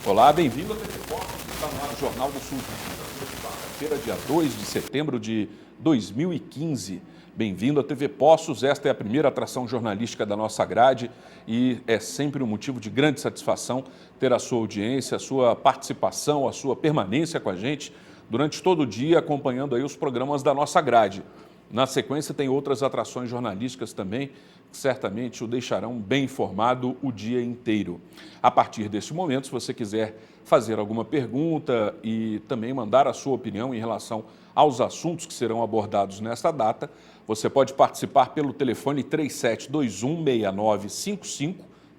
Olá, bem-vindo ao TV Postos, que está no ar, Jornal do Sul de Minas, quarta-feira, dia 2 de setembro de 2015. Bem-vindo à TV Postos, esta é a primeira atração jornalística da nossa grade e é sempre um motivo de grande satisfação ter a sua audiência, a sua participação, a sua permanência com a gente durante todo o dia, acompanhando aí os programas da nossa grade. Na sequência tem outras atrações jornalísticas também, que certamente o deixarão bem informado o dia inteiro. A partir deste momento, se você quiser fazer alguma pergunta e também mandar a sua opinião em relação aos assuntos que serão abordados nesta data, você pode participar pelo telefone 3721-6955,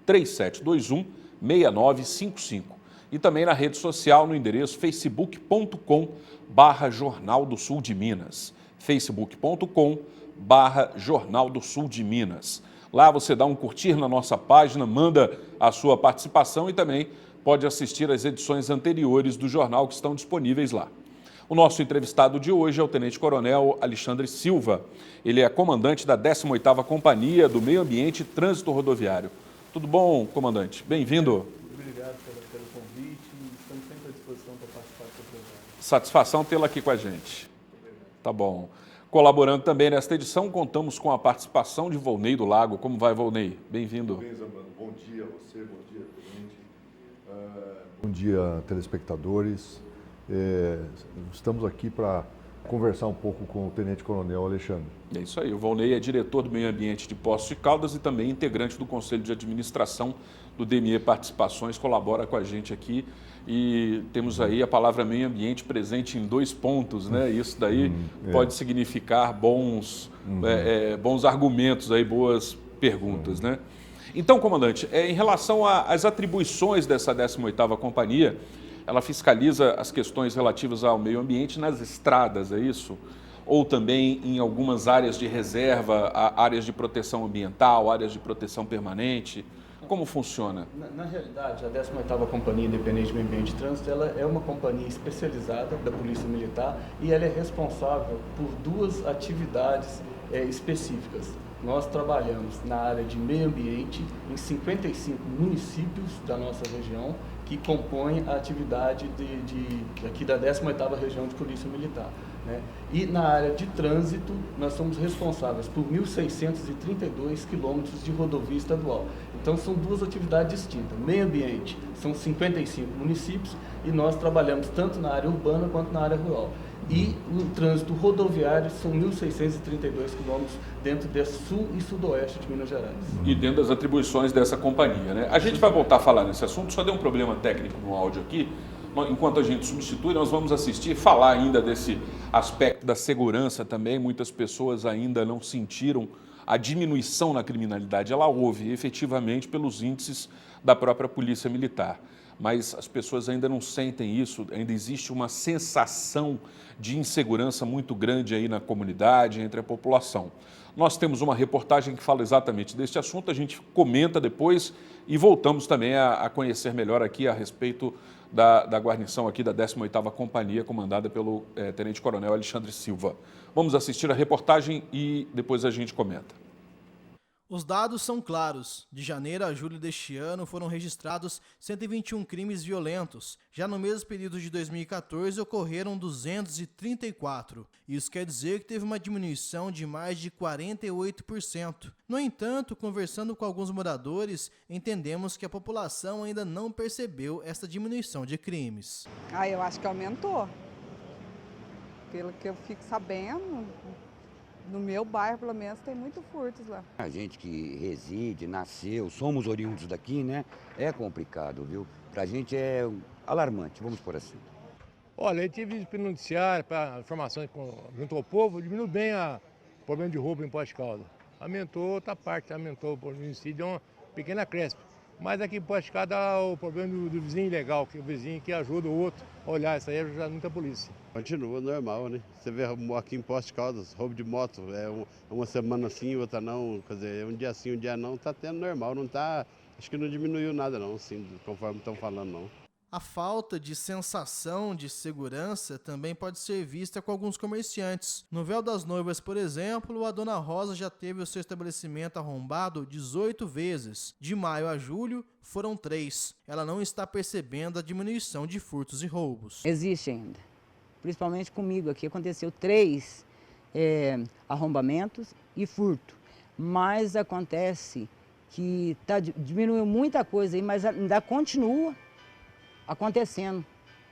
3721-6955. E também na rede social no endereço facebook.com/Jornal do Sul de Minas. facebook.com/Jornal do Sul de Minas. Lá você dá um curtir na nossa página, manda a sua participação e também pode assistir às edições anteriores do jornal que estão disponíveis lá. O nosso entrevistado de hoje é o Tenente Coronel Alexandre Silva. Ele é comandante da 18ª Companhia do Meio Ambiente e Trânsito Rodoviário. Tudo bom, comandante? Bem-vindo. Obrigado pelo convite e estamos sempre à disposição para participar do seu programa. Satisfação tê-la aqui com a gente. Tá bom. Colaborando também nesta edição, contamos com a participação de Volney do Lago. Como vai, Volney? Bem-vindo. Bem, Zambrano. Bom dia a você, bom dia, tenente. Bom dia, telespectadores. Estamos aqui para conversar um pouco com o Tenente Coronel Alexandre. É isso aí. O Volney é diretor do Meio Ambiente de Poços de Caldas e também integrante do Conselho de Administração do DME Participações, colabora com a gente aqui. E temos aí a palavra meio ambiente presente em 2 pontos, né? Isso daí pode significar bons argumentos, aí, boas perguntas, né? Então, comandante, em relação às atribuições dessa 18ª Companhia, ela fiscaliza as questões relativas ao meio ambiente nas estradas, é isso? Ou também em algumas áreas de reserva, áreas de proteção ambiental, áreas de proteção permanente? Como funciona? Na realidade, a 18ª Companhia Independente de Meio Ambiente e Trânsito, ela é uma companhia especializada da Polícia Militar e ela é responsável por 2 atividades específicas. Nós trabalhamos na área de meio ambiente em 55 municípios da nossa região que compõem a atividade aqui da 18ª Região de Polícia Militar, né? E na área de trânsito, nós somos responsáveis por 1.632 quilômetros de rodovia estadual. Então, são 2 atividades distintas. Meio ambiente são 55 municípios e nós trabalhamos tanto na área urbana quanto na área rural. E o trânsito rodoviário são 1.632 quilômetros dentro de sul e sudoeste de Minas Gerais. E dentro das atribuições dessa companhia, né? A gente vai voltar a falar nesse assunto, só deu um problema técnico no áudio aqui. Enquanto a gente substitui, nós vamos assistir, falar ainda desse aspecto da segurança também. Muitas pessoas ainda não sentiram a diminuição na criminalidade. Ela houve, efetivamente, pelos índices da própria Polícia Militar. Mas as pessoas ainda não sentem isso, ainda existe uma sensação de insegurança muito grande aí na comunidade, entre a população. Nós temos uma reportagem que fala exatamente deste assunto, a gente comenta depois e voltamos também a conhecer melhor aqui a respeito da guarnição aqui da 18ª Companhia, comandada pelo Tenente Coronel Alexandre Silva. Vamos assistir a reportagem e depois a gente comenta. Os dados são claros. De janeiro a julho deste ano foram registrados 121 crimes violentos. Já no mesmo período de 2014 ocorreram 234. Isso quer dizer que teve uma diminuição de mais de 48%. No entanto, conversando com alguns moradores, entendemos que a população ainda não percebeu essa diminuição de crimes. Eu acho que aumentou. Pelo que eu fico sabendo, no meu bairro, pelo menos, tem muito furtos lá. A gente que reside, nasceu, somos oriundos daqui, né? É complicado, viu? Pra gente é alarmante, vamos por assim. Olha, eu tive para o noticiário, para informações junto ao povo, diminuiu bem o problema de roubo em Poços de Caldas. Aumentou outra parte, aumentou o homicídio, é uma pequena crespa. Mas aqui em Poços de Caldas há o problema do vizinho ilegal, que é o vizinho que ajuda o outro a olhar, isso aí ajuda muita polícia. Continua normal, né? Você vê aqui em Poços de Caldas, roubo de moto, uma semana sim, outra não, quer dizer, um dia sim, um dia não, tá tendo normal, não tá, acho que não diminuiu nada não, assim, conforme estão falando não. A falta de sensação de segurança também pode ser vista com alguns comerciantes. No Véu das Noivas, por exemplo, a dona Rosa já teve o seu estabelecimento arrombado 18 vezes. De maio a julho, foram 3. Ela não está percebendo a diminuição de furtos e roubos. Existe ainda. Principalmente comigo aqui, aconteceu 3 arrombamentos e furto. Mas acontece que diminuiu muita coisa aí, mas ainda continua acontecendo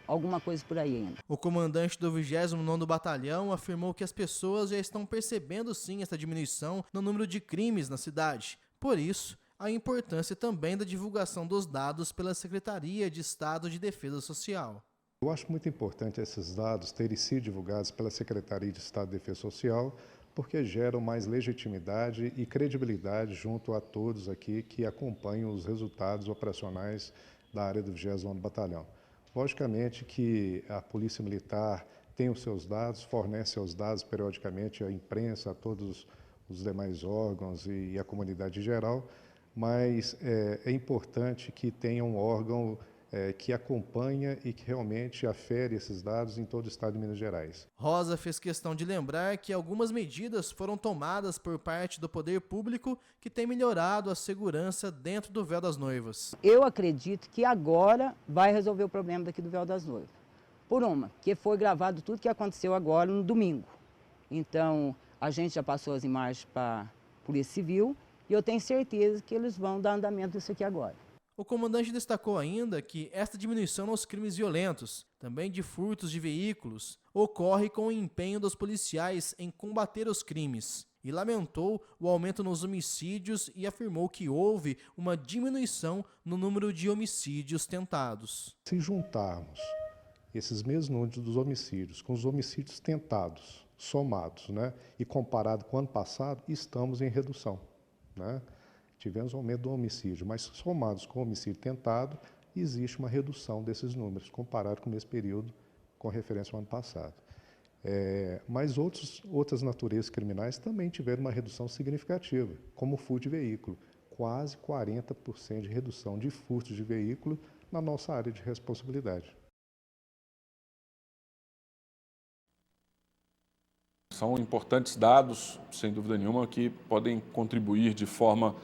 alguma coisa por aí ainda. O comandante do 29º Batalhão afirmou que as pessoas já estão percebendo sim essa diminuição no número de crimes na cidade. Por isso, a importância também da divulgação dos dados pela Secretaria de Estado de Defesa Social. Eu acho muito importante esses dados terem sido divulgados pela Secretaria de Estado de Defesa Social, porque geram mais legitimidade e credibilidade junto a todos aqui que acompanham os resultados operacionais da área do 29º Batalhão. Logicamente que a Polícia Militar tem os seus dados, fornece seus dados periodicamente à imprensa, a todos os demais órgãos e à comunidade em geral, mas é importante que tenha um órgão que acompanha e que realmente afere esses dados em todo o estado de Minas Gerais. Rosa fez questão de lembrar que algumas medidas foram tomadas por parte do poder público que tem melhorado a segurança dentro do Véu das Noivas. Eu acredito que agora vai resolver o problema daqui do Véu das Noivas. Por uma, que foi gravado tudo que aconteceu agora no domingo. Então, a gente já passou as imagens para a Polícia Civil e eu tenho certeza que eles vão dar andamento nisso aqui agora. O comandante destacou ainda que esta diminuição nos crimes violentos, também de furtos de veículos, ocorre com o empenho dos policiais em combater os crimes e lamentou o aumento nos homicídios e afirmou que houve uma diminuição no número de homicídios tentados. Se juntarmos esses mesmos números dos homicídios com os homicídios tentados, somados, e comparado com o ano passado, estamos em redução, Tivemos um aumento do homicídio, mas somados com o homicídio tentado, existe uma redução desses números, comparado com o mesmo período com referência ao ano passado. Mas outras naturezas criminais também tiveram uma redução significativa, como o furto de veículo. Quase 40% de redução de furtos de veículo na nossa área de responsabilidade. São importantes dados, sem dúvida nenhuma, que podem contribuir de forma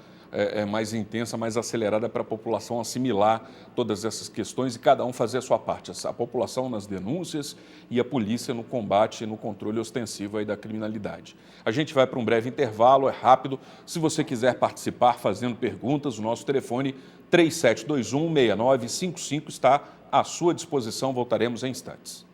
mais intensa, mais acelerada para a população assimilar todas essas questões e cada um fazer a sua parte. A população nas denúncias e a polícia no combate e no controle ostensivo aí da criminalidade. A gente vai para um breve intervalo, é rápido. Se você quiser participar fazendo perguntas, o nosso telefone 3721-6955 está à sua disposição. Voltaremos em instantes.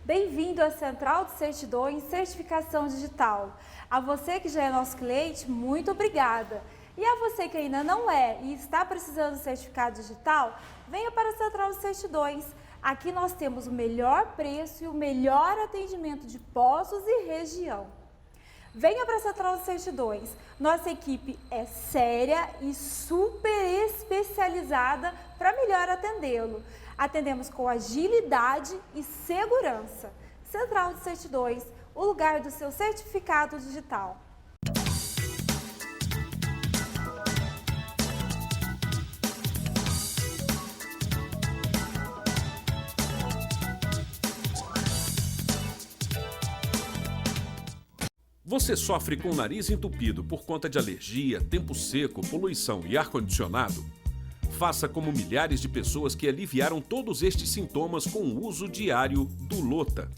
Bem-vindo à Central de Certidões Certificação Digital. A você que já é nosso cliente, muito obrigada. E a você que ainda não é e está precisando de certificado digital, venha para a Central de Certidões. Aqui nós temos o melhor preço e o melhor atendimento de Poços e região. Venha para a Central de Certidões. Nossa equipe é séria e super especializada para melhor atendê-lo. Atendemos com agilidade e segurança. Central de Certidões, o lugar do seu certificado digital. Você sofre com o nariz entupido por conta de alergia, tempo seco, poluição e ar-condicionado? Faça como milhares de pessoas que aliviaram todos estes sintomas com o uso diário do Lota.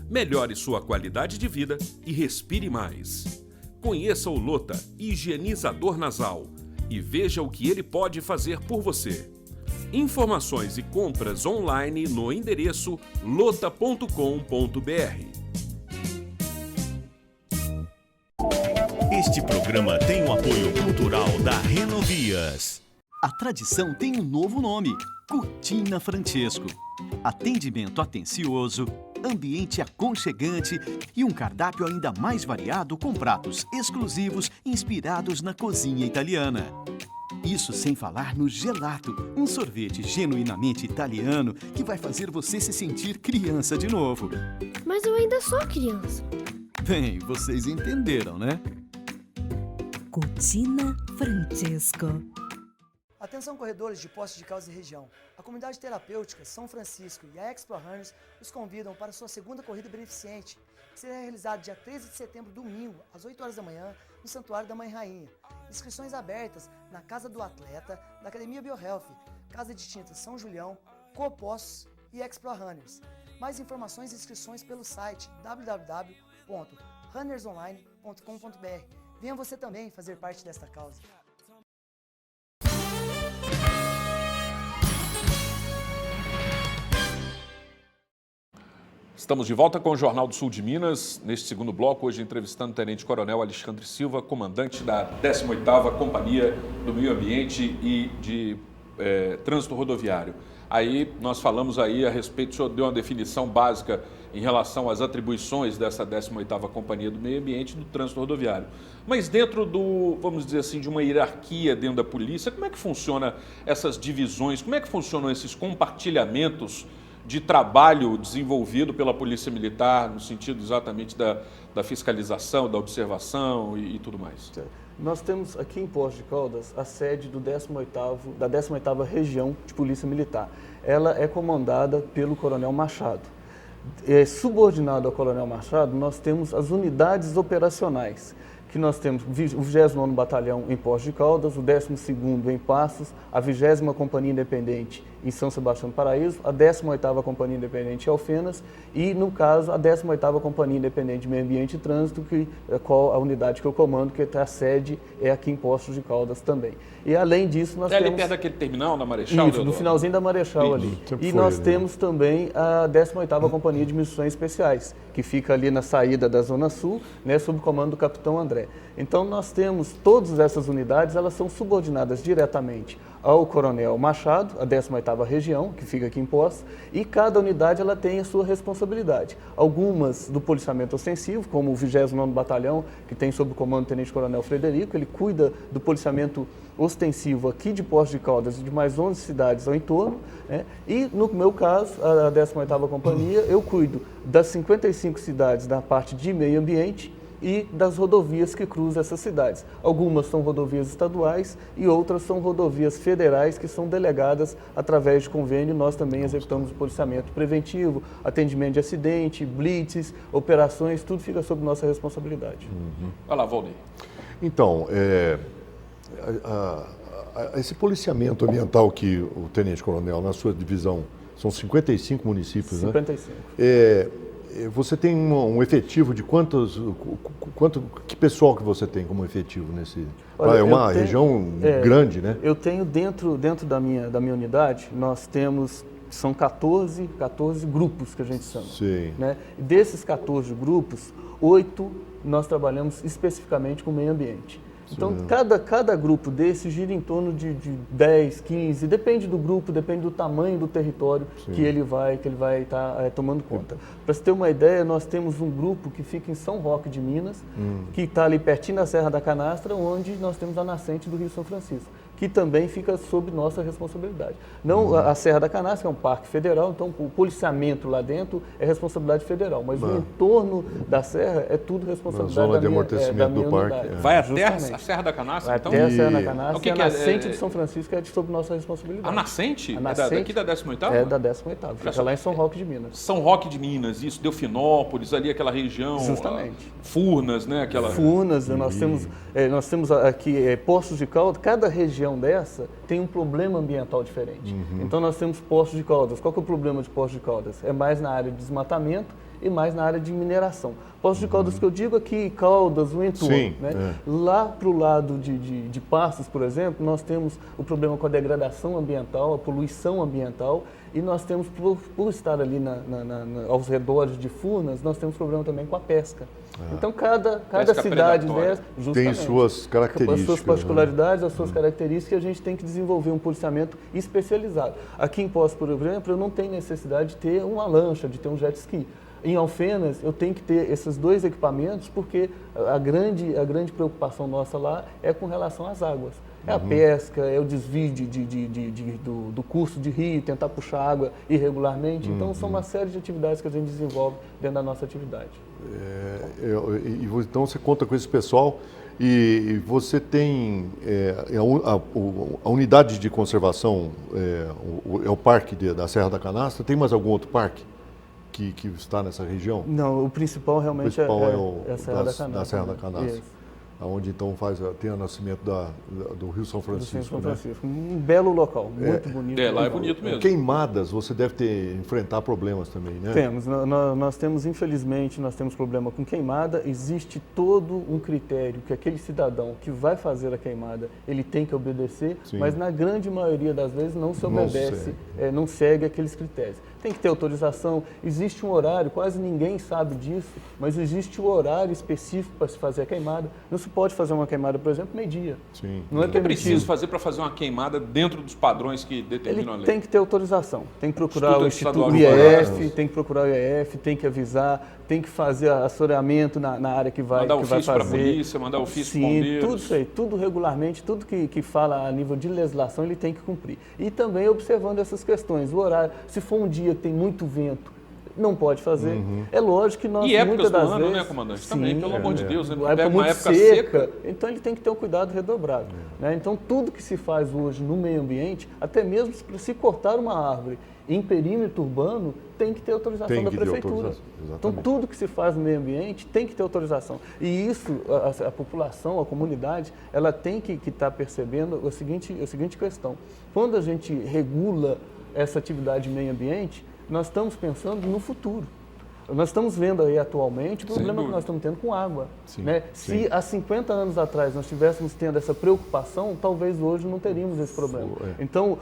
Melhore sua qualidade de vida e respire mais. Conheça o Lota Higienizador Nasal e veja o que ele pode fazer por você. Informações e compras online no endereço lota.com.br. Este programa tem o apoio cultural da Renovias. A tradição tem um novo nome, Cucina Francesco. Atendimento atencioso, ambiente aconchegante e um cardápio ainda mais variado com pratos exclusivos inspirados na cozinha italiana. Isso sem falar no gelato, um sorvete genuinamente italiano que vai fazer você se sentir criança de novo. Mas eu ainda sou criança. Bem, vocês entenderam, né? Cucina Francesco. Atenção corredores de Poços de Caldas e região. A comunidade terapêutica São Francisco e a Expo Runners os convidam para sua segunda corrida beneficente, que será realizada dia 13 de setembro, domingo, às 8 horas da manhã, no Santuário da Mãe Rainha. Inscrições abertas na Casa do Atleta, da Academia BioHealth, Casa de Tintas São Julião, Copostos e Expo Runners. Mais informações e inscrições pelo site www.runnersonline.com.br. Venha você também fazer parte desta causa. Estamos de volta com o Jornal do Sul de Minas, neste segundo bloco, hoje entrevistando o Tenente Coronel Alexandre Silva, comandante da 18ª Companhia do Meio Ambiente e de Trânsito Rodoviário. Aí nós falamos aí a respeito, o senhor deu uma definição básica em relação às atribuições dessa 18ª Companhia do Meio Ambiente e do Trânsito Rodoviário. Mas dentro vamos dizer assim, de uma hierarquia dentro da polícia, como é que funciona essas divisões, como é que funcionam esses compartilhamentos de trabalho desenvolvido pela Polícia Militar, no sentido exatamente da fiscalização, da observação e tudo mais? Nós temos aqui em Poços de Caldas a sede da 18ª Região de Polícia Militar. Ela é comandada pelo Coronel Machado. Subordinado ao Coronel Machado, nós temos as unidades operacionais, que nós temos o 29º Batalhão em Poços de Caldas, o 12º em Passos, a 20ª Companhia Independente em São Sebastião do Paraíso, a 18ª Companhia Independente em Alfenas e, no caso, a 18ª Companhia Independente de Meio Ambiente e Trânsito, a unidade que eu comando, que a sede é aqui em Poços de Caldas também. E, além disso, nós temos... ali perto daquele terminal da Marechal? Isso, no finalzinho da Marechal ali. E nós temos também a 18ª Companhia de Missões Especiais, que fica ali na saída da Zona Sul, né, sob o comando do Capitão André. Então, nós temos todas essas unidades, elas são subordinadas diretamente ao Coronel Machado, a 18ª Região, que fica aqui em Poços, e cada unidade ela tem a sua responsabilidade. Algumas do policiamento ostensivo, como o 29º Batalhão, que tem sob o comando do Tenente Coronel Frederico, ele cuida do policiamento ostensivo aqui de Poços de Caldas e de mais 11 cidades ao entorno, né? E no meu caso, a 18ª Companhia, eu cuido das 55 cidades da parte de meio ambiente e das rodovias que cruzam essas cidades. Algumas são rodovias estaduais e outras são rodovias federais que são delegadas através de convênio. Nós também executamos o policiamento preventivo, atendimento de acidente, blitzes, operações, tudo fica sob nossa responsabilidade. Vai lá, Valdir. Então, esse policiamento ambiental que o Tenente Coronel, na sua divisão, são 55 municípios, 55. Né? Você tem um efetivo de que pessoal que você tem como efetivo nesse? Olha, é uma região grande, né? Eu tenho dentro da minha unidade, nós temos, são 14 grupos que a gente chama. Sim. Né? Desses 14 grupos, 8 nós trabalhamos especificamente com meio ambiente. Então, cada grupo desse gira em torno de 10, 15, depende do grupo, depende do tamanho do território que ele vai estar tomando conta. Para você ter uma ideia, nós temos um grupo que fica em São Roque de Minas, que está ali pertinho da Serra da Canastra, onde nós temos a nascente do Rio São Francisco, que também fica sob nossa responsabilidade. Não, a Serra da Canastra é um parque federal, então o policiamento lá dentro é responsabilidade federal, mas o entorno da serra é tudo responsabilidade da minha unidade. Vai até a Serra da Canastra? Vai até a Serra da Canastra, e a nascente de São Francisco é sob nossa responsabilidade. A nascente? Daqui da 18ª? É da 18ª, fica lá em São Roque de Minas. São Roque de Minas, isso, Delfinópolis, ali aquela região. Justamente. Furnas, né? Furnas, nós temos aqui Poços de Caldas, cada região dessa tem um problema ambiental diferente. Então nós temos Poços de Caldas. Qual que é o problema de Poços de Caldas? É mais na área de desmatamento e mais na área de mineração. Poços de Caldas que eu digo aqui, Caldas, o entorno. Sim, né? Lá para o lado de Passos, por exemplo, nós temos o problema com a degradação ambiental, a poluição ambiental, e nós temos, por estar ali aos redores de Furnas, nós temos problema também com a pesca. Então, cada cidade dessa tem suas características. As suas particularidades, as suas características, e a gente tem que desenvolver um policiamento especializado. Aqui em Poços, por exemplo, eu não tenho necessidade de ter uma lancha, de ter um jet ski. Em Alfenas, eu tenho que ter esses dois equipamentos, porque a grande preocupação nossa lá é com relação às águas. É a pesca, é o desvio do curso de rio, tentar puxar água irregularmente. Então, são uma série de atividades que a gente desenvolve dentro da nossa atividade. Então, você conta com esse pessoal e você tem a unidade de conservação, é o parque da Serra da Canastra. Tem mais algum outro parque que está nessa região? Não, o principal realmente é a Serra da Canastra. Da Serra da Canastra. Onde então tem o nascimento do Rio São Francisco. Um belo local, muito bonito. Lá é bonito mesmo. Queimadas, você deve enfrentar problemas também, né? Temos. Nós temos, infelizmente, problema com queimada. Existe todo um critério que aquele cidadão que vai fazer a queimada, ele tem que obedecer, mas na grande maioria das vezes não se obedece, não segue aqueles critérios. Tem que ter autorização, existe um horário, quase ninguém sabe disso, mas existe um horário específico para se fazer a queimada. Não se pode fazer uma queimada, por exemplo, meio-dia. Não é permitido. Preciso fazer para fazer uma queimada dentro dos padrões que determinam a lei? Tem que ter autorização, tem que procurar o Instituto IEF, tem que avisar, tem que fazer assoreamento na área que vai fazer. Mandar ofício para a polícia, mandar ofício para bombeiros. Tudo isso aí, tudo regularmente, tudo que fala a nível de legislação, ele tem que cumprir. E também observando essas questões, o horário, se for um dia que tem muito vento, não pode fazer. É lógico que nós, muitas das vezes... né, comandante? Também, pelo amor de Deus, uma época seca, então ele tem que ter um cuidado redobrado. Né? Então, tudo que se faz hoje no meio ambiente, até mesmo se cortar uma árvore em perímetro urbano, tem que ter autorização da prefeitura. Então, tudo que se faz no meio ambiente tem que ter autorização. E isso, a população, a comunidade, ela tem que estar percebendo a seguinte questão. Quando a gente regula essa atividade de meio ambiente, nós estamos pensando no futuro. Nós estamos vendo aí atualmente o problema que nós estamos tendo com água. Né? Se há 50 anos atrás nós estivéssemos tendo essa preocupação, talvez hoje não teríamos esse problema. Então,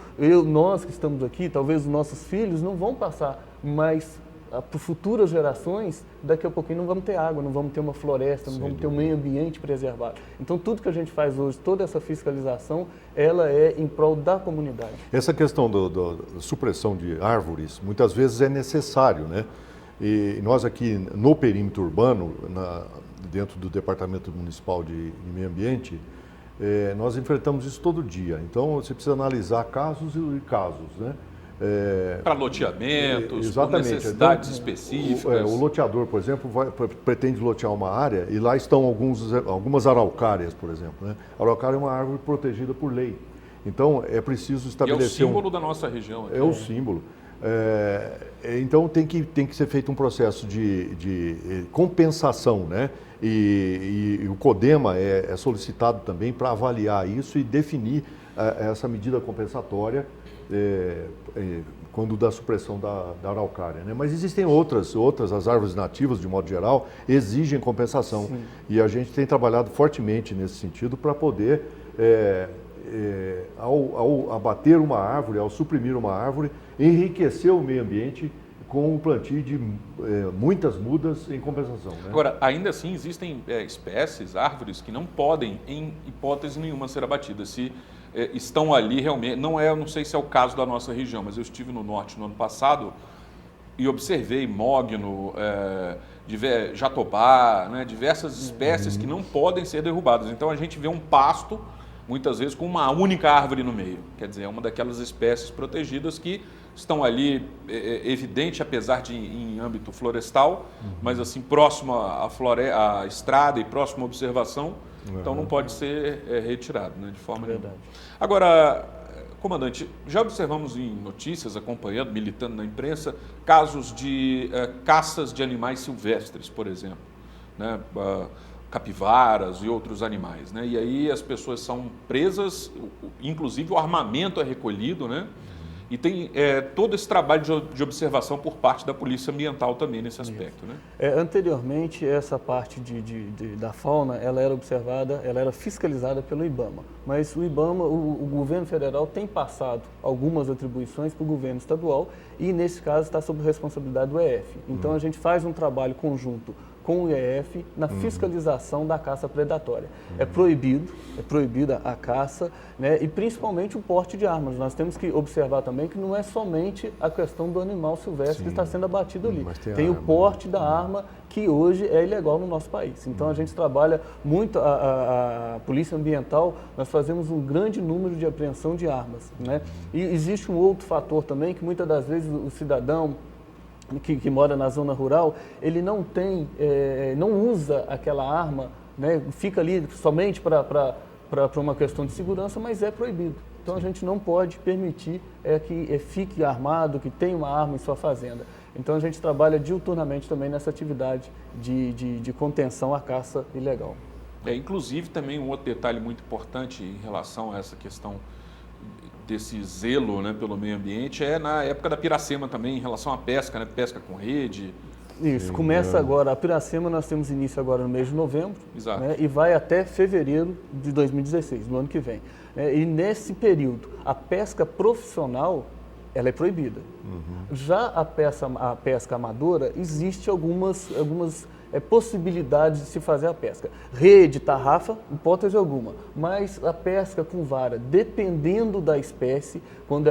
nós que estamos aqui, talvez os nossos filhos não vão passar mais para futuras gerações, daqui a pouquinho não vamos ter água, não vamos ter uma floresta, não vamos ter um meio ambiente preservado. Então, tudo que a gente faz hoje, toda essa fiscalização, ela é em prol da comunidade. Essa questão da supressão de árvores, muitas vezes é necessário, né? E nós aqui no perímetro urbano, dentro do Departamento Municipal de Meio Ambiente, nós enfrentamos isso todo dia. Então, você precisa analisar casos e casos, né? Para loteamentos, com necessidades específicas. O loteador, por exemplo, pretende lotear uma área e lá estão algumas araucárias, por exemplo. Né? A araucária é uma árvore protegida por lei. Então, é preciso estabelecer... E é o símbolo da nossa região. Aqui. É o símbolo. Então, tem que ser feito um processo de compensação, né? E o CODEMA é solicitado também para avaliar isso e definir essa medida compensatória quando da supressão da araucária, né? Mas existem outras, as árvores nativas, de modo geral, exigem compensação. Sim. E a gente tem trabalhado fortemente nesse sentido para poder, ao abater uma árvore, ao suprimir uma árvore, enriquecer o meio ambiente com o plantio de muitas mudas em compensação. Né? Agora, ainda assim, existem espécies, árvores, que não podem, em hipótese nenhuma, ser abatidas. Se estão ali realmente, não sei se é o caso da nossa região, mas eu estive no norte no ano passado e observei mogno, jatobá, né, diversas espécies que não podem ser derrubadas. Então a gente vê um pasto, muitas vezes, com uma única árvore no meio. Quer dizer, é uma daquelas espécies protegidas que estão ali, evidente, apesar de em âmbito florestal, mas assim, próximo à estrada e próximo à observação, então não pode ser retirado, né, de forma nenhuma. Agora, comandante, já observamos em notícias, acompanhando, militando na imprensa, casos de caças de animais silvestres, por exemplo, né, capivaras e outros animais, né? E aí as pessoas são presas, inclusive o armamento é recolhido, né? E tem todo esse trabalho de observação por parte da Polícia Ambiental também nesse aspecto, né? Anteriormente, essa parte da fauna, ela era observada, ela era fiscalizada pelo IBAMA. Mas o IBAMA, o governo federal tem passado algumas atribuições para o governo estadual e, nesse caso, está sob responsabilidade do EF. Então, a gente faz um trabalho conjunto com o IEF na fiscalização da caça predatória. É proibida a caça, né, e principalmente o porte de armas. Nós temos que observar também que não é somente a questão do animal silvestre que está sendo abatido ali. Tem o porte da arma, que hoje é ilegal no nosso país. Então a gente trabalha muito, a Polícia Ambiental, nós fazemos um grande número de apreensão de armas, né? E existe um outro fator também, que muitas das vezes o cidadão que mora na zona rural, ele não tem, não usa aquela arma, né? Fica ali somente para uma questão de segurança, mas é proibido. Então a gente não pode permitir que fique armado, que tenha uma arma em sua fazenda. Então a gente trabalha diuturnamente também nessa atividade de contenção à caça ilegal. Inclusive também um outro detalhe muito importante em relação a essa questão desse zelo, né, pelo meio ambiente é na época da piracema também, em relação à pesca, né, pesca com rede. Isso, começa agora, a piracema nós temos início agora no mês de novembro, né, e vai até fevereiro de 2016, no ano que vem. E nesse período, a pesca profissional, ela é proibida. Já a pesca amadora, existe algumas possibilidades de se fazer a pesca. Rede, tarrafa, hipótese alguma, mas a pesca com vara, dependendo da espécie, quando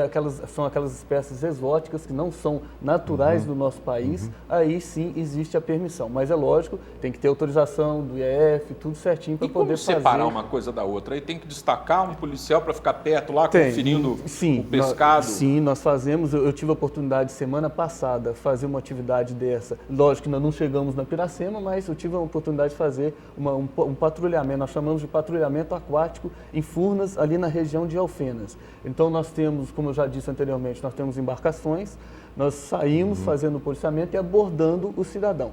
são aquelas espécies exóticas que não são naturais do nosso país, aí sim existe a permissão. Mas é lógico, tem que ter autorização do IEF, tudo certinho para poder fazer. E como separar uma coisa da outra? Aí tem que destacar um policial para ficar perto lá, conferindo o pescado? Sim, nós fazemos. Eu tive a oportunidade semana passada fazer uma atividade dessa. Lógico que nós não chegamos na piracema, mas eu tive a oportunidade de fazer um patrulhamento, nós chamamos de patrulhamento aquático em Furnas, ali na região de Alfenas. Então nós temos, como eu já disse anteriormente, nós temos embarcações, nós saímos fazendo o policiamento e abordando o cidadão.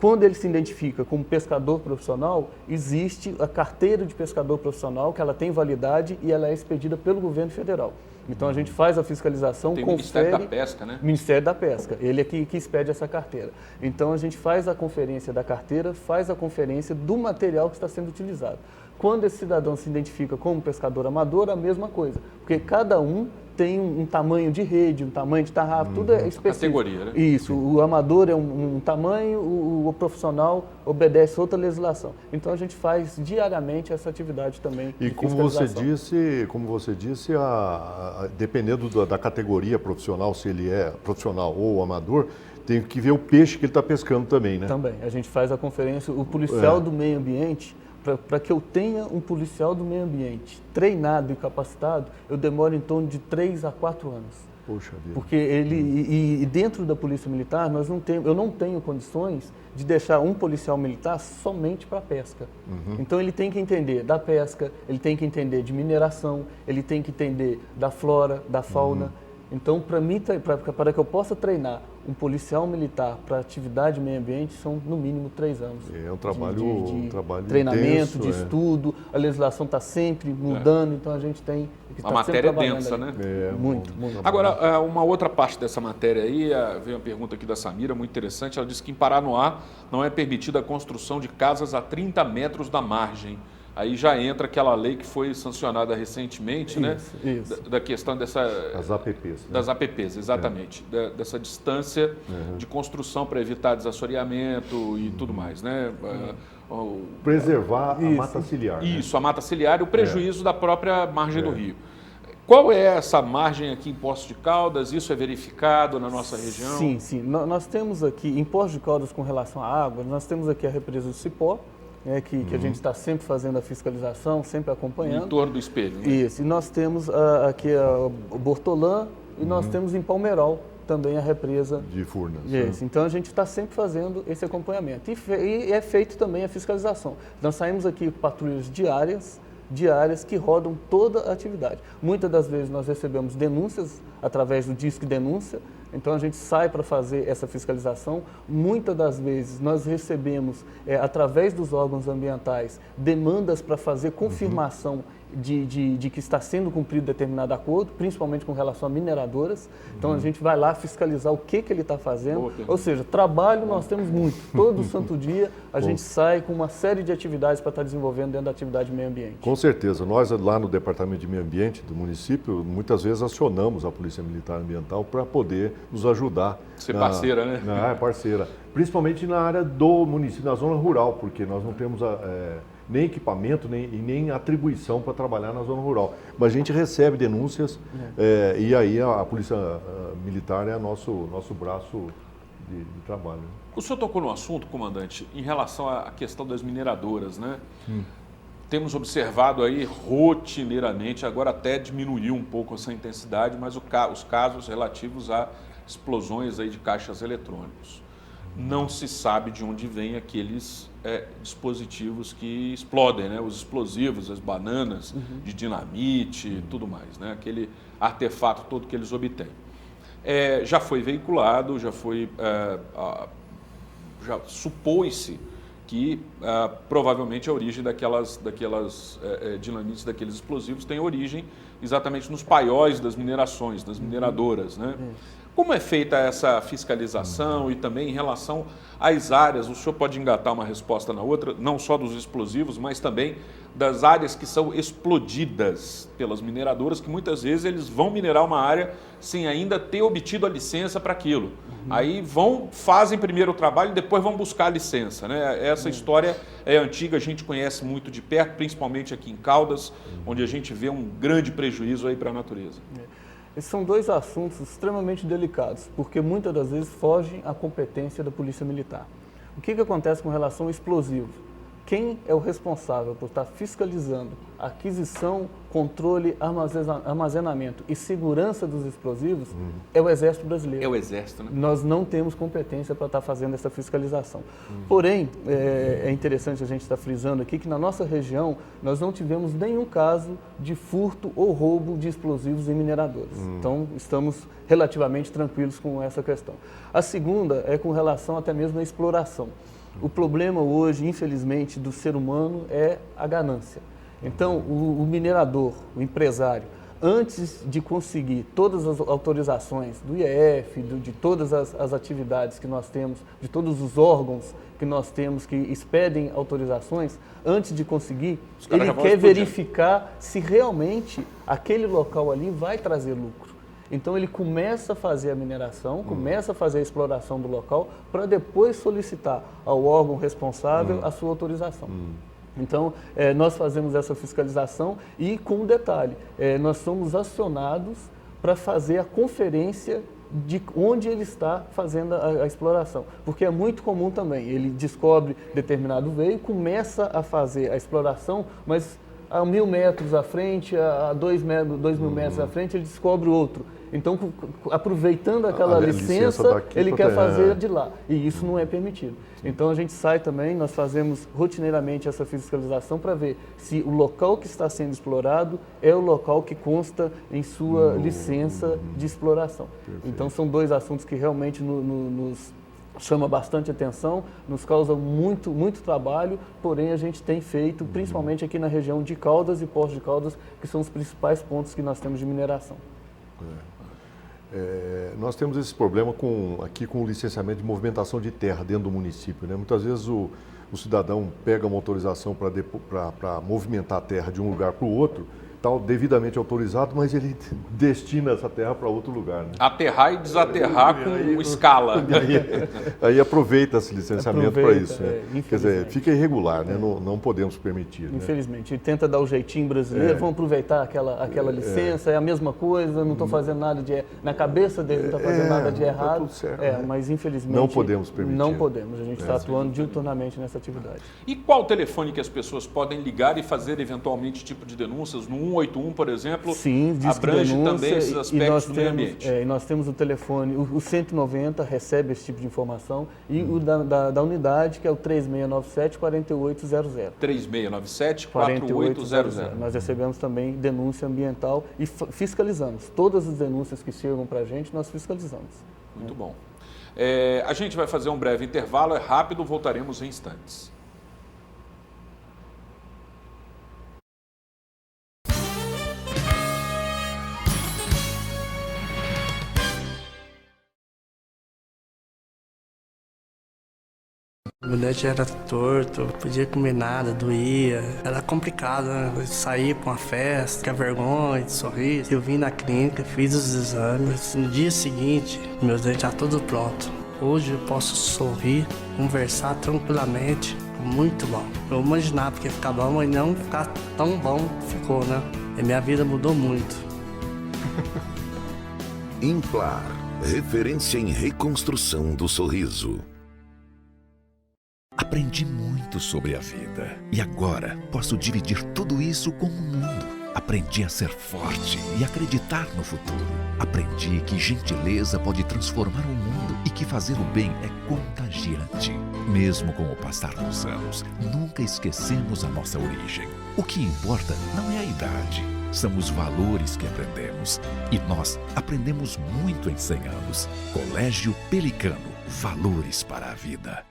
Quando ele se identifica como pescador profissional, existe a carteira de pescador profissional, que ela tem validade e ela é expedida pelo governo federal. Então a gente faz a fiscalização, tem confere... Ministério da Pesca, né? Ministério da Pesca, ele é que expede essa carteira. Então a gente faz a conferência da carteira, faz a conferência do material que está sendo utilizado. Quando esse cidadão se identifica como pescador amador, a mesma coisa, porque cada um tem um tamanho de rede, um tamanho de tarrafa, tudo é específico. Categoria, né? Isso, o amador é um tamanho, o profissional obedece outra legislação. Então a gente faz diariamente essa atividade também. E como você disse, dependendo da categoria profissional, se ele é profissional ou amador, tem que ver o peixe que ele está pescando também, né? Também, a gente faz a conferência, o policial do meio ambiente. Para que eu tenha um policial do meio ambiente treinado e capacitado, eu demoro em torno de 3 a 4 anos. Poxa vida. Porque e dentro da Polícia Militar, eu não tenho condições de deixar um policial militar somente para pesca. Então ele tem que entender da pesca, ele tem que entender de mineração, ele tem que entender da flora, da fauna. Então, para que eu possa treinar um policial militar para atividade meio ambiente, são no mínimo 3 anos. É um trabalho, de treinamento, intenso, de estudo, a legislação está sempre mudando, então a gente tem que estar sempre trabalhando. A matéria é densa, né? Muito. Agora, uma outra parte dessa matéria aí, veio uma pergunta aqui da Samira, muito interessante, ela disse que em Paranoá não é permitida a construção de casas a 30 metros da margem. Aí já entra aquela lei que foi sancionada recentemente, né? Da questão das APPs. Né? Das APPs, exatamente. Dessa distância de construção para evitar desassoreamento e tudo mais, né? Preservar a mata ciliar. Isso, a mata ciliar e o prejuízo da própria margem do rio. Qual é essa margem aqui em Poços de Caldas? Isso é verificado na nossa região? Sim. Nós temos aqui, em Poços de Caldas, com relação à água, nós temos aqui a represa do Cipó, que a gente está sempre fazendo a fiscalização, sempre acompanhando. Em torno do espelho. Né? Isso. E nós temos aqui o Bortolã e nós temos em Palmeiral também a represa de Furnas. Isso. Então a gente está sempre fazendo esse acompanhamento. E é feito também a fiscalização. Nós saímos aqui patrulhas diárias que rodam toda a atividade. Muitas das vezes nós recebemos denúncias através do Disque Denúncia, então a gente sai para fazer essa fiscalização. Muitas das vezes nós recebemos, através dos órgãos ambientais, demandas para fazer confirmação de que está sendo cumprido determinado acordo, principalmente com relação a mineradoras. Então a gente vai lá fiscalizar o que ele está fazendo. Ou seja, trabalho nós temos muito. Todo santo dia a gente sai com uma série de atividades para estar desenvolvendo dentro da atividade de meio ambiente. Com certeza. Nós lá no Departamento de Meio Ambiente do município, muitas vezes acionamos a Polícia Militar Ambiental para poder nos ajudar. Ser parceira, né? Parceira. Principalmente na área do município, na zona rural, porque nós não temos nem equipamento, nem atribuição para trabalhar na zona rural. Mas a gente recebe denúncias e aí a Polícia Militar é nosso braço de trabalho. O senhor tocou no assunto, comandante, em relação à questão das mineradoras, né? Temos observado aí rotineiramente, agora até diminuiu um pouco essa intensidade, mas os casos relativos a explosões aí de caixas eletrônicos. Não se sabe de onde vêm aqueles dispositivos que explodem, né? Os explosivos, as bananas de dinamite e tudo mais, né? Aquele artefato todo que eles obtêm. Já foi veiculado, já supôs-se que provavelmente a origem daquelas dinamites, daqueles explosivos, tem origem exatamente nos paióis das minerações, das mineradoras, né? Como é feita essa fiscalização e também em relação às áreas? O senhor pode engatar uma resposta na outra, não só dos explosivos, mas também das áreas que são explodidas pelas mineradoras, que muitas vezes eles vão minerar uma área sem ainda ter obtido a licença para aquilo. Aí fazem primeiro o trabalho e depois vão buscar a licença, né? Essa história é antiga, a gente conhece muito de perto, principalmente aqui em Caldas, onde a gente vê um grande prejuízo aí para a natureza. Esses são dois assuntos extremamente delicados, porque muitas das vezes fogem à competência da Polícia Militar. O que acontece com relação ao explosivo? Quem é o responsável por estar fiscalizando a aquisição, controle, armazenamento e segurança dos explosivos é o Exército Brasileiro. É o Exército, né? Nós não temos competência para estar fazendo essa fiscalização. Porém, é interessante a gente estar frisando aqui que na nossa região nós não tivemos nenhum caso de furto ou roubo de explosivos em mineradoras. Então, estamos relativamente tranquilos com essa questão. A segunda é com relação até mesmo à exploração. O problema hoje, infelizmente, do ser humano é a ganância. Então, o minerador, o empresário, antes de conseguir todas as autorizações do IEF, de todas as atividades que nós temos, de todos os órgãos que nós temos que expedem autorizações, antes de conseguir, ele quer verificar se realmente aquele local ali vai trazer lucro. Então ele começa a fazer a mineração, começa a fazer a exploração do local para depois solicitar ao órgão responsável a sua autorização. Então, nós fazemos essa fiscalização e, com um detalhe, nós somos acionados para fazer a conferência de onde ele está fazendo a exploração. Porque é muito comum também, ele descobre determinado veio, começa a fazer a exploração, mas a 1.000 metros à frente, a 2.000 metros à frente, ele descobre outro. Então, aproveitando aquela licença ele quer fazer de lá. E isso não é permitido. Então, a gente sai também, nós fazemos rotineiramente essa fiscalização para ver se o local que está sendo explorado é o local que consta em sua licença de exploração. Perfeito. Então, são dois assuntos que realmente nos chama bastante atenção, nos causa muito trabalho, porém a gente tem feito, principalmente aqui na região de Caldas e Poços de Caldas, que são os principais pontos que nós temos de mineração. Nós temos esse problema aqui com o licenciamento de movimentação de terra dentro do município, né? Muitas vezes o cidadão pega uma autorização para movimentar a terra de um lugar para o outro, está devidamente autorizado, mas ele destina essa terra para outro lugar. Né? Aterrar e desaterrar com escala. Aí aproveita esse licenciamento para isso. Né? Quer dizer, fica irregular, né? Não podemos permitir. Infelizmente. Né? Tenta dar o jeitinho brasileiro, vamos aproveitar aquela licença, é a mesma coisa, não estou fazendo nada na cabeça dele não está fazendo nada de errado. Tá tudo certo, mas infelizmente não podemos permitir. Não podemos, a gente está atuando diuturnamente nessa atividade. E qual o telefone que as pessoas podem ligar e fazer eventualmente tipo de denúncias no 181, por exemplo? Sim, abrange também esses aspectos do meio ambiente. E nós temos o telefone, o 190 recebe esse tipo de informação e o da unidade, que é o 3697-4800. 3697-4800. Nós recebemos também denúncia ambiental e fiscalizamos. Todas as denúncias que chegam para a gente, nós fiscalizamos. Muito bom. A gente vai fazer um breve intervalo, é rápido, voltaremos em instantes. Meu dente era torto, não podia comer nada, doía. Era complicado, né? Eu saí pra uma festa, que vergonha de sorrir. Eu vim na clínica, fiz os exames. No dia seguinte, meus dentes estavam todos prontos. Hoje eu posso sorrir, conversar tranquilamente. Muito bom. Eu imaginava que ia ficar bom, mas não ficar tão bom ficou, né? E minha vida mudou muito. Implar, referência em reconstrução do sorriso. Aprendi muito sobre a vida e agora posso dividir tudo isso com o mundo. Aprendi a ser forte e acreditar no futuro. Aprendi que gentileza pode transformar o mundo e que fazer o bem é contagiante. Mesmo com o passar dos anos, nunca esquecemos a nossa origem. O que importa não é a idade, são os valores que aprendemos. E nós aprendemos muito em 100 anos. Colégio Pelicano, valores para a vida.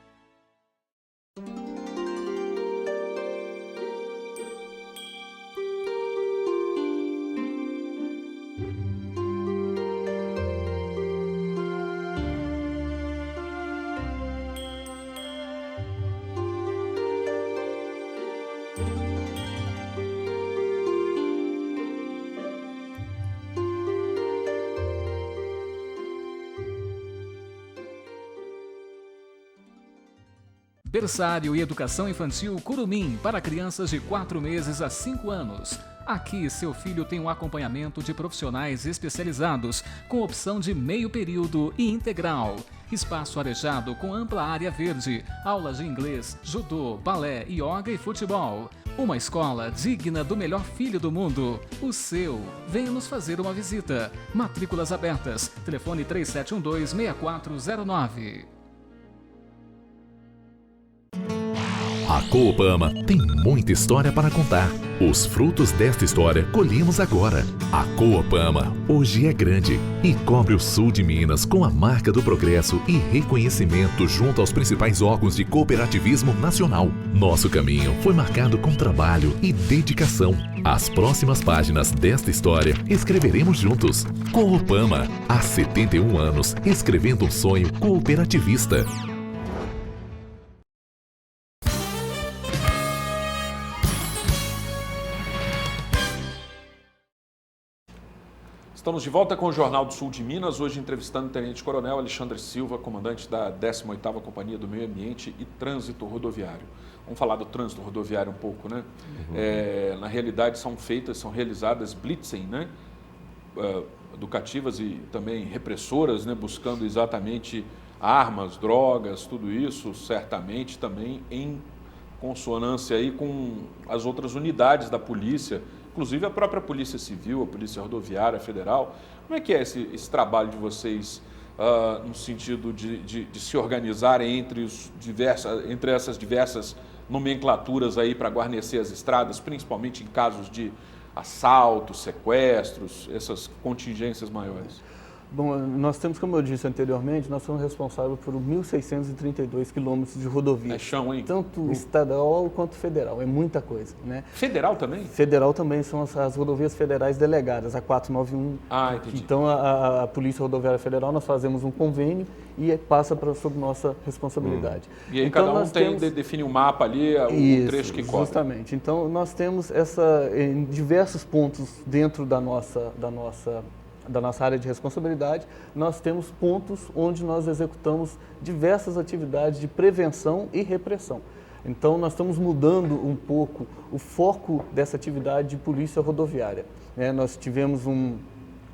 Berçário e Educação Infantil Curumim para crianças de 4 meses a 5 anos. Aqui, seu filho tem um acompanhamento de profissionais especializados, com opção de meio período e integral. Espaço arejado com ampla área verde, aulas de inglês, judô, balé, yoga e futebol. Uma escola digna do melhor filho do mundo, o seu. Venha nos fazer uma visita. Matrículas abertas. Telefone 3712-6409. A Coopama tem muita história para contar. Os frutos desta história colhemos agora. A Coopama hoje é grande e cobre o sul de Minas com a marca do progresso e reconhecimento junto aos principais órgãos de cooperativismo nacional. Nosso caminho foi marcado com trabalho e dedicação. As próximas páginas desta história escreveremos juntos. Coopama, há 71 anos, escrevendo um sonho cooperativista. Estamos de volta com o Jornal do Sul de Minas, hoje entrevistando o Tenente Coronel Alexandre Silva, comandante da 18ª Companhia do Meio Ambiente e Trânsito Rodoviário. Vamos falar do trânsito rodoviário um pouco, né? Na realidade são realizadas blitzen, né? Educativas e também repressoras, né? Buscando exatamente armas, drogas, tudo isso, certamente também em consonância aí com as outras unidades da polícia, inclusive a própria Polícia Civil, a Polícia Rodoviária Federal. Como é que é esse trabalho de vocês no sentido de se organizarem entre essas diversas nomenclaturas aí para guarnecer as estradas, principalmente em casos de assaltos, sequestros, essas contingências maiores? Bom, nós temos, como eu disse anteriormente, nós somos responsáveis por 1.632 quilômetros de rodovia. É chão, hein? Tanto estadual quanto federal, é muita coisa, né? Federal também? Federal também são as rodovias federais delegadas, a 491. Ah, entendi. Então, a Polícia Rodoviária Federal, nós fazemos um convênio e passa sob nossa responsabilidade. E aí então, cada um define um mapa ali, o trecho que cobre. Justamente. Então, nós temos em diversos pontos dentro da nossa área de responsabilidade, nós temos pontos onde nós executamos diversas atividades de prevenção e repressão. Então, nós estamos mudando um pouco o foco dessa atividade de polícia rodoviária. Nós tivemos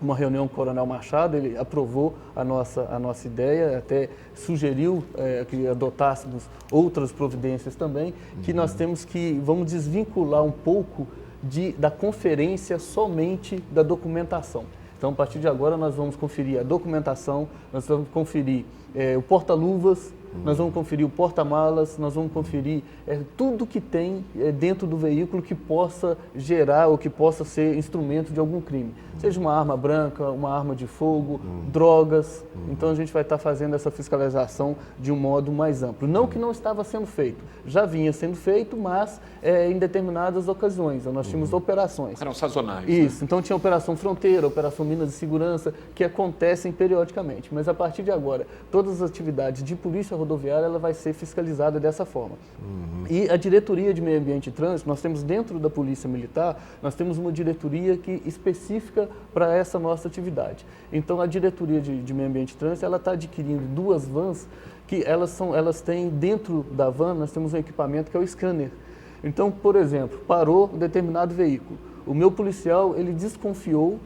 uma reunião com o Coronel Machado, ele aprovou a nossa ideia, até sugeriu que adotássemos outras providências também, que nós vamos desvincular um pouco da conferência somente da documentação. Então, a partir de agora, nós vamos conferir a documentação, nós vamos conferir o porta-luvas, nós vamos conferir o porta-malas, nós vamos conferir tudo que tem dentro do veículo que possa gerar ou que possa ser instrumento de algum crime. Seja uma arma branca, uma arma de fogo, drogas. Então, a gente vai estar fazendo essa fiscalização de um modo mais amplo. Não que não estava sendo feito, já vinha sendo feito, mas em determinadas ocasiões. Nós tínhamos operações. Eram sazonais. Isso, né? Então tinha Operação Fronteira, Operação Minas de Segurança, que acontecem periodicamente. Mas a partir de agora, todas as atividades de polícia Rodoviária ela vai ser fiscalizada dessa forma. E a Diretoria de Meio Ambiente e Trânsito, nós temos dentro da Polícia Militar, nós temos uma diretoria específica para essa nossa atividade. Então, a Diretoria de Meio Ambiente e Trânsito, ela está adquirindo 2 vans que elas têm dentro da van, nós temos um equipamento que é o scanner. Então, por exemplo, parou um determinado veículo. O meu policial, ele desconfiou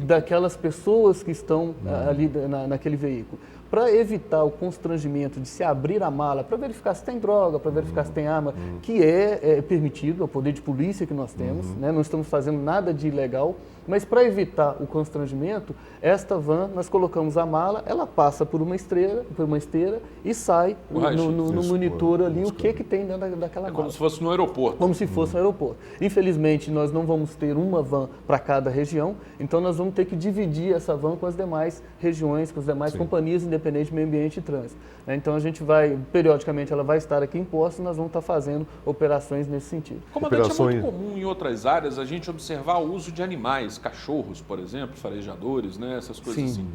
daquelas pessoas que estão ali naquele veículo. Para evitar o constrangimento de se abrir a mala, para verificar se tem droga, para verificar se tem arma, que é permitido, é o poder de polícia que nós temos, né? Não estamos fazendo nada de ilegal, mas para evitar o constrangimento, esta van, nós colocamos a mala, ela passa por uma esteira e sai no monitor ali o que tem dentro daquela mala. É como se fosse no aeroporto. Como se fosse no aeroporto. Infelizmente, nós não vamos ter uma van para cada região, então nós vamos ter que dividir essa van com as demais regiões, com as demais companhias independentes de meio ambiente e trânsito. Então a gente vai, periodicamente, ela vai estar aqui em Poços e nós vamos estar fazendo operações nesse sentido. Comandante, é muito comum em outras áreas a gente observar o uso de animais, cachorros, por exemplo, farejadores, né, essas coisas assim.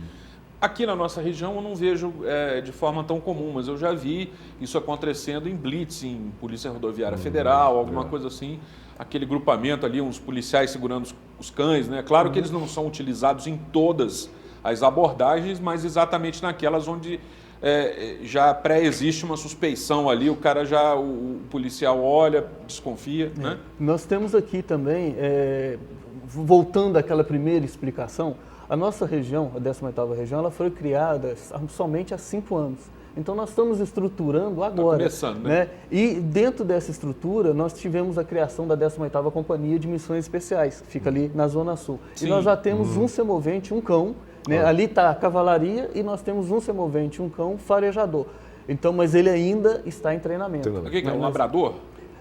Aqui na nossa região eu não vejo de forma tão comum, mas eu já vi isso acontecendo em blitz, em Polícia Rodoviária Federal, alguma coisa assim, aquele grupamento ali, uns policiais segurando os cães, né? Claro que eles não são utilizados em todas as abordagens, mas exatamente naquelas onde já pré-existe uma suspeição ali, o policial olha, desconfia, né? Nós temos aqui também, voltando àquela primeira explicação, a nossa região, a 18ª região, ela foi criada somente há 5 anos. Então nós estamos estruturando agora. Tá começando, né? E dentro dessa estrutura, nós tivemos a criação da 18ª Companhia de Missões Especiais, que fica ali na Zona Sul. Sim. E nós já temos um semovente, um cão, né? Ali está a cavalaria e nós temos um semovente, um cão farejador. Então, mas ele ainda está em treinamento. O que é um labrador?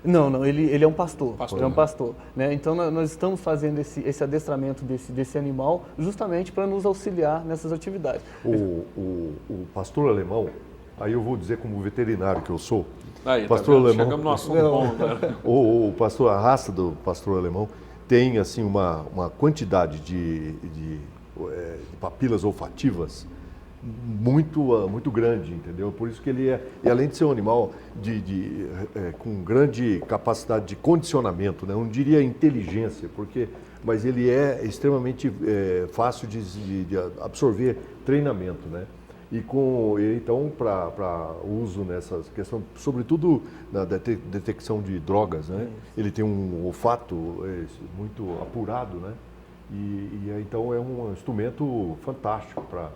Não, ele é um pastor. Ele é um pastor, né? Então nós estamos fazendo esse adestramento desse animal justamente para nos auxiliar nessas atividades. O pastor alemão, aí eu vou dizer como veterinário que eu sou. Aí, pastor alemão. Chegamos no assunto bom, cara. A raça do pastor alemão tem assim uma quantidade de papilas olfativas muito grande, entendeu? Por isso que ele e além de ser um animal com grande capacidade de condicionamento, né? Eu não diria inteligência, mas ele é extremamente fácil de absorver treinamento, né? E então, para uso nessa questão, sobretudo na detecção de drogas, né? Ele tem um olfato muito apurado, né? Então é um instrumento fantástico para...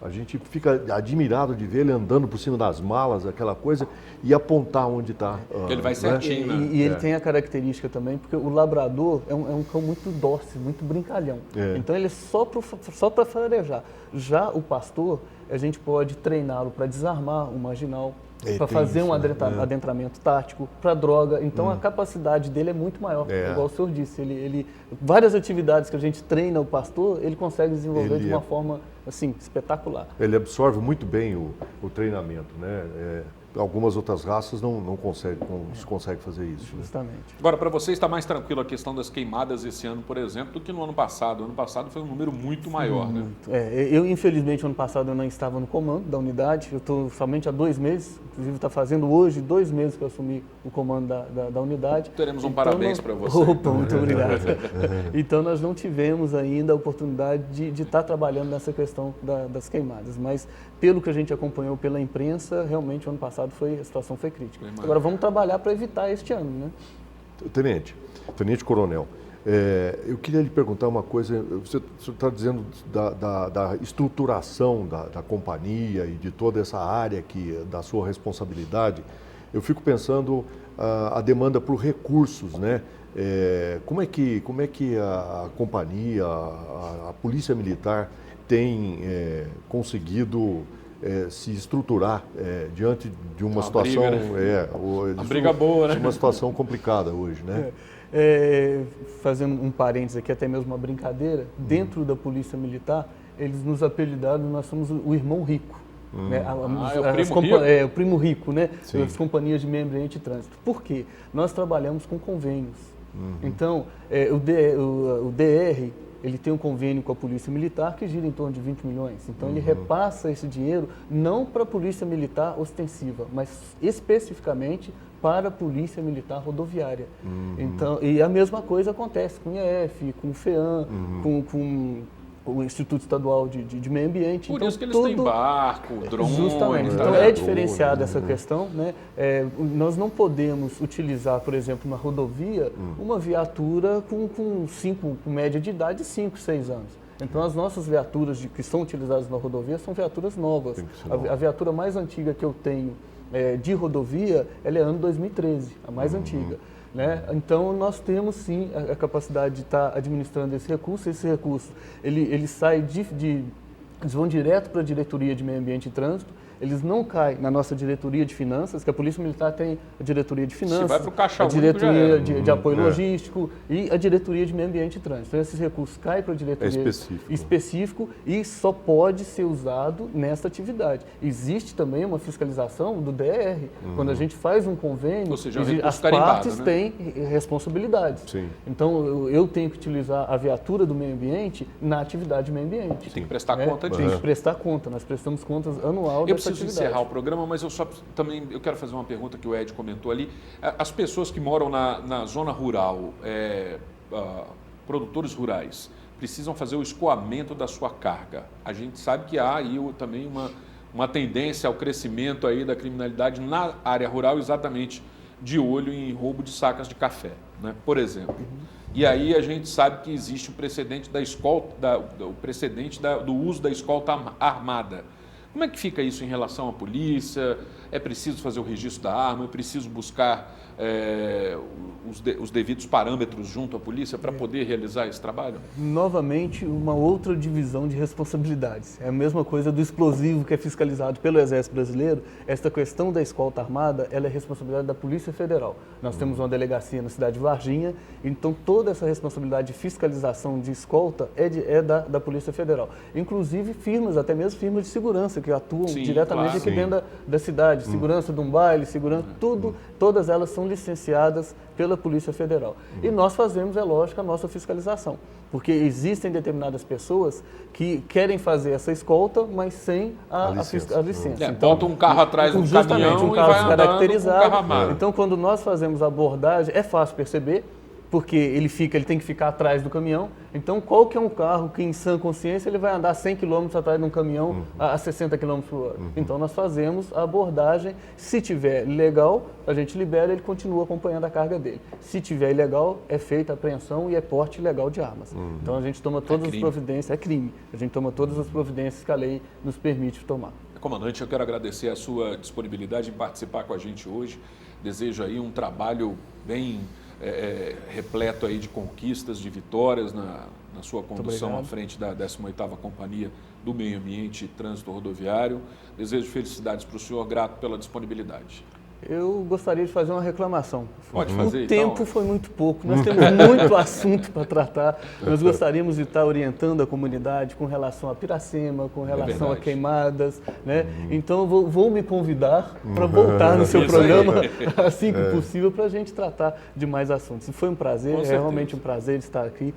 A gente fica admirado de ver ele andando por cima das malas, aquela coisa, e apontar onde está. Ele vai certinho, né? E ele tem a característica também, porque o labrador é um cão muito dócil, muito brincalhão. Então ele é só para farejar. Já o pastor, a gente pode treiná-lo para desarmar o marginal, para fazer um adentramento tático, para droga. Então a capacidade dele é muito maior, igual o senhor disse. Várias atividades que a gente treina o pastor, ele consegue desenvolver de uma forma assim, espetacular. Ele absorve muito bem o treinamento, né? Algumas outras raças não conseguem fazer isso. Justamente. Né? Agora, para você está mais tranquilo a questão das queimadas esse ano, por exemplo, do que no ano passado. O ano passado foi um número muito maior, né? Eu, infelizmente, ano passado eu não estava no comando da unidade. Eu estou somente há 2 meses. Inclusive, está fazendo hoje 2 meses que eu assumi o comando da unidade. Teremos um parabéns para você. Opa, muito obrigado. Então, nós não tivemos ainda a oportunidade de estar trabalhando nessa questão das queimadas. Mas, pelo que a gente acompanhou pela imprensa, realmente, o ano passado a situação foi crítica. Agora vamos trabalhar para evitar este ano, né? Tenente Coronel, eu queria lhe perguntar uma coisa. Você está dizendo da estruturação da companhia e de toda essa área da sua responsabilidade. Eu fico pensando a demanda por recursos, né? Como é que a companhia, a Polícia Militar tem conseguido se estruturar diante de uma situação... Uma briga boa, né? Uma situação complicada hoje, né? Fazendo um parênteses aqui, até mesmo uma brincadeira, dentro da Polícia Militar, eles nos apelidaram, nós somos o irmão rico. Né? O primo rico, né? Sim. As companhias de meio ambiente e trânsito. Por quê? Nós trabalhamos com convênios. Então, o DR, ele tem um convênio com a Polícia Militar que gira em torno de 20 milhões. Então, ele repassa esse dinheiro não para a Polícia Militar ostensiva, mas especificamente para a Polícia Militar Rodoviária. Então, e a mesma coisa acontece com o IEF, com o FEAM, com o Instituto Estadual de Meio Ambiente. Por então, isso que eles têm barco, drone. Justamente. Então, é diferenciada essa questão, né? Nós não podemos utilizar, por exemplo, na rodovia, uma viatura com média de idade de 5, 6 anos. Então, as nossas viaturas que são utilizadas na rodovia são viaturas novas. A viatura mais antiga que eu tenho de rodovia, ela é ano 2013, a mais antiga. Né? Então, nós temos sim a capacidade de estar administrando esse recurso. Esse recurso, ele sai eles vão direto para a Diretoria de Meio Ambiente e Trânsito. Eles não caem na nossa diretoria de finanças, que a Polícia Militar tem a diretoria de finanças, vai pro caixa a diretoria único, de apoio logístico e a diretoria de meio ambiente e trânsito. Então, esses recursos caem para a diretoria específico e só pode ser usado nessa atividade. Existe também uma fiscalização do DR. Quando a gente faz um convênio, ou seja, as partes têm responsabilidades. Sim. Então, eu tenho que utilizar a viatura do meio ambiente na atividade de meio ambiente. Tem que prestar conta disso. Tem que prestar conta. Nós prestamos contas anual dessa preciso encerrar o programa, mas eu quero fazer uma pergunta que o Ed comentou ali. As pessoas que moram na zona rural, produtores rurais, precisam fazer o escoamento da sua carga. A gente sabe que há aí também uma tendência ao crescimento aí da criminalidade na área rural, exatamente de olho em roubo de sacas de café, né? Por exemplo. E aí a gente sabe que existe o precedente do uso da escolta armada. Como é que fica isso em relação à polícia? É preciso fazer o registro da arma? É preciso buscar os devidos parâmetros junto à polícia para poder realizar esse trabalho? Novamente, uma outra divisão de responsabilidades. É a mesma coisa do explosivo que é fiscalizado pelo Exército Brasileiro. Esta questão da escolta armada, ela é responsabilidade da Polícia Federal. Nós temos uma delegacia na cidade de Varginha, então toda essa responsabilidade de fiscalização de escolta é da Polícia Federal. Inclusive firmas, até mesmo firmas de segurança, que atuam diretamente aqui dentro da cidade. Segurança de um baile, segurança, todas elas são licenciadas pela Polícia Federal. E nós fazemos, é lógico, a nossa fiscalização, porque existem determinadas pessoas que querem fazer essa escolta, mas sem a licença. Então, bota um carro atrás do caminhão um carro e vai caracterizado. Com o carro armado. Então, quando nós fazemos a abordagem, é fácil perceber, porque ele tem que ficar atrás do caminhão. Então, qual que é um carro que, em sã consciência, ele vai andar 100 km atrás de um caminhão a 60 km por hora? Então, nós fazemos a abordagem. Se tiver legal, a gente libera, ele continua acompanhando a carga dele. Se tiver ilegal, é feita a apreensão e é porte ilegal de armas. Então, a gente toma todas as providências, é crime. A gente toma todas as providências que a lei nos permite tomar. Comandante, eu quero agradecer a sua disponibilidade em participar com a gente hoje. Desejo aí um trabalho bem repleto aí de conquistas, de vitórias na sua condução à frente da 18ª Companhia do Meio Ambiente e Trânsito Rodoviário. Desejo felicidades para o senhor, grato pela disponibilidade. Eu gostaria de fazer uma reclamação. Pode fazer, o tempo foi muito pouco, nós temos muito assunto para tratar. Nós gostaríamos de estar orientando a comunidade com relação a Piracema, com relação a queimadas, né? Então, vou me convidar para voltar no seu programa assim que possível para a gente tratar de mais assuntos. Foi um prazer, é realmente um prazer estar aqui.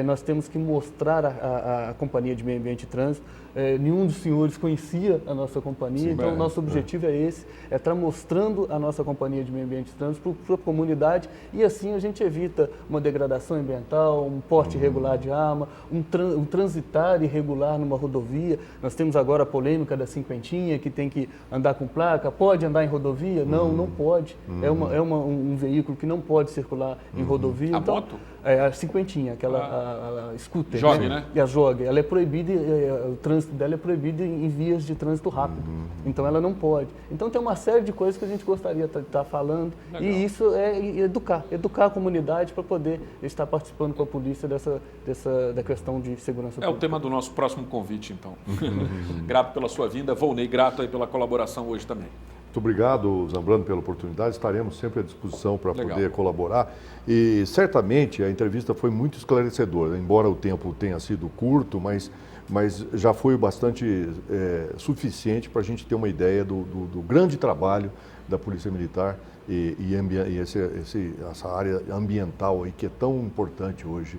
Nós temos que mostrar a Companhia de Meio Ambiente e Trânsito. Nenhum dos senhores conhecia a nossa companhia, então o nosso objetivo é esse, é estar mostrando a nossa Companhia de Meio Ambiente e Trânsito para a comunidade, e assim a gente evita uma degradação ambiental, um porte irregular de arma, um transitar irregular numa rodovia. Nós temos agora a polêmica da cinquentinha, que tem que andar com placa. Pode andar em rodovia? Não pode. É um veículo que não pode circular em rodovia. A moto? A cinquentinha, a scooter, Jog, né? E a Jog, ela é proibida, o trânsito dela é proibido em vias de trânsito rápido. Então ela não pode. Então tem uma série de coisas que a gente gostaria de estar falando. Legal. E isso é educar a comunidade para poder estar participando com a polícia da questão de segurança pública. É o tema do nosso próximo convite, então. Grato pela sua vinda, Volney, grato aí pela colaboração hoje também. Muito obrigado, Zambrano, pela oportunidade. Estaremos sempre à disposição para poder colaborar. E certamente a entrevista foi muito esclarecedora, embora o tempo tenha sido curto, mas já foi bastante suficiente para a gente ter uma ideia do grande trabalho da Polícia Militar e essa área ambiental aí, que é tão importante hoje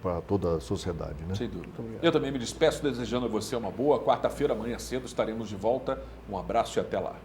para toda a sociedade. Né? Sem dúvida. Eu também me despeço desejando a você uma boa quarta-feira, amanhã cedo estaremos de volta. Um abraço e até lá.